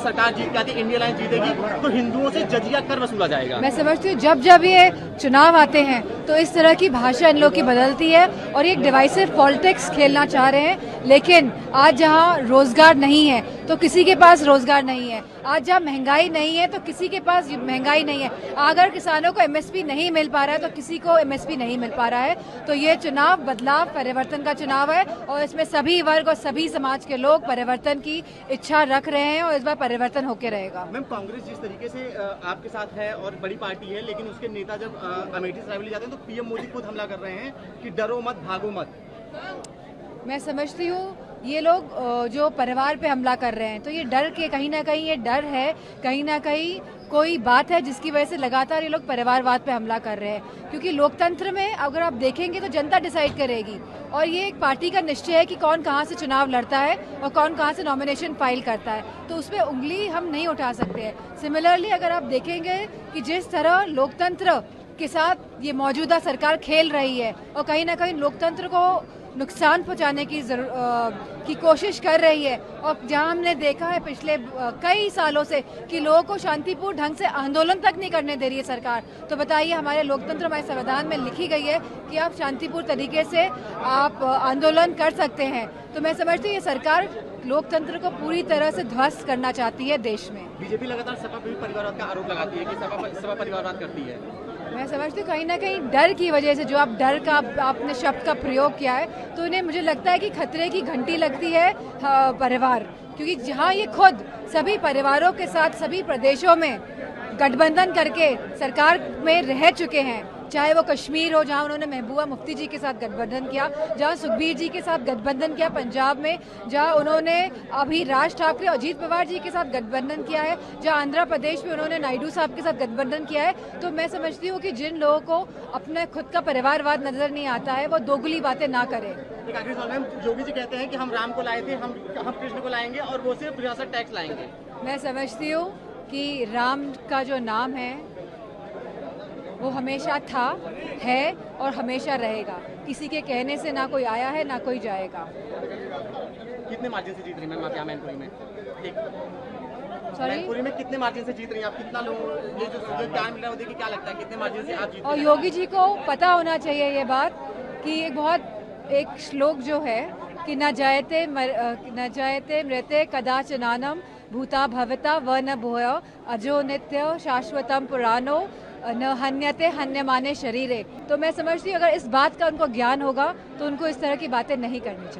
सरकार जीत के आती है, इंडिया लाइन जीतेगी तो हिंदुओं से जजिया कर वसूला जाएगा। मैं समझती हूँ जब जब ये चुनाव आते हैं तो इस तरह की भाषा इन लोग की बदलती है और ये एक डिवाइसिव पॉलिटिक्स खेलना चाह रहे हैं। लेकिन आज जहाँ रोजगार नहीं है तो किसी के पास रोजगार नहीं है, आज जहाँ महंगाई नहीं है तो किसी के पास महंगाई नहीं है, अगर किसानों को एमएसपी नहीं मिल पा रहा है तो किसी को एमएसपी नहीं मिल पा रहा है। तो ये चुनाव बदलाव परिवर्तन का चुनाव है और इसमें सभी वर्ग और सभी समाज के लोग परिवर्तन की इच्छा रख रहे हैं और इस बार परिवर्तन होकर रहेगा। मैम, कांग्रेस जिस तरीके से आपके साथ है और बड़ी पार्टी है, लेकिन उसके नेता जब अमेठी से रायबरेली जाते हैं तो पीएम मोदी खुद हमला कर रहे हैं कि डरो मत, भागो मत। मैं समझती हूँ ये लोग जो परिवार पे हमला कर रहे हैं तो ये डर के कहीं ना कहीं ये डर है, कहीं ना कहीं कोई बात है जिसकी वजह से लगातार ये लोग परिवारवाद पे हमला कर रहे हैं। क्योंकि लोकतंत्र में अगर आप देखेंगे तो जनता डिसाइड करेगी और ये एक पार्टी का निश्चय है कि कौन कहाँ से चुनाव लड़ता है और कौन कहाँ से नॉमिनेशन फाइल करता है, तो उस पर उंगली हम नहीं उठा सकते हैं। सिमिलरली अगर आप देखेंगे कि जिस तरह लोकतंत्र के साथ ये मौजूदा सरकार खेल रही है और कहीं ना कहीं लोकतंत्र को नुकसान पहुंचाने की कोशिश कर रही है और जहां हमने देखा है पिछले कई सालों से कि लोगों को शांतिपूर्ण ढंग से आंदोलन तक नहीं करने दे रही है सरकार, तो बताइए हमारे लोकतंत्र, हमारे संविधान में लिखी गई है कि आप शांतिपूर्ण तरीके से आप आंदोलन कर सकते हैं। तो मैं समझती हूँ ये सरकार लोकतंत्र को पूरी तरह से ध्वस्त करना चाहती है देश में। बीजेपी लगातार सपा परिवारवाद का आरोप लगाती है कि सपा परिवारवाद करती है। मैं समझती हूँ कहीं ना कहीं डर की वजह से, जो आप डर का आपने शब्द का प्रयोग किया है, तो उन्हें मुझे लगता है कि खतरे की घंटी लगती है परिवार, क्योंकि जहाँ ये खुद सभी परिवारों के साथ सभी प्रदेशों में गठबंधन करके सरकार में रह चुके हैं, चाहे वो कश्मीर हो जहां उन्होंने महबूबा मुफ्ती जी के साथ गठबंधन किया, जहां सुखबीर जी के साथ गठबंधन किया पंजाब में, जहां उन्होंने अभी राज ठाकरे और अजीत पवार जी के साथ गठबंधन किया है, जहां आंध्र प्रदेश में उन्होंने नायडू साहब के साथ गठबंधन किया है। तो मैं समझती हूँ कि जिन लोगों को अपने खुद का परिवारवाद नजर नहीं आता है वो दोगुली बातें ना करें। एक आखिरी सवाल मैम, योगी जी कहते हैं कि हम राम को लाए थे, हम कृष्ण को लाएंगे और वो सिर्फ रियासत टैक्स लाएंगे। मैं समझती हूँ कि राम का जो नाम है वो हमेशा था, है और हमेशा रहेगा। किसी के कहने से ना कोई आया है ना कोई जाएगा। कितने मार्जिन से जीत रही मैम आप यहाँ मैनपुरी में? सॉरी, मैनपुरी में कितने मार्जिन से जीत रही हैं आप? कितना लोग ये जो प्यार मिल रहा है वो देखिए क्या लगता है कितने मार्जिन से आप जीत? और योगी जी को पता होना चाहिए ये बात कि एक श्लोक जो है कि न जयते मृते कदाचनानम भूता भवता व न भूय अजो नित्य शाश्वतम पुराणो न हन्यते हन्यमाने शरीरे। तो मैं समझती हूँ अगर इस बात का उनको ज्ञान होगा तो उनको इस तरह की बातें नहीं करनी चाहिए।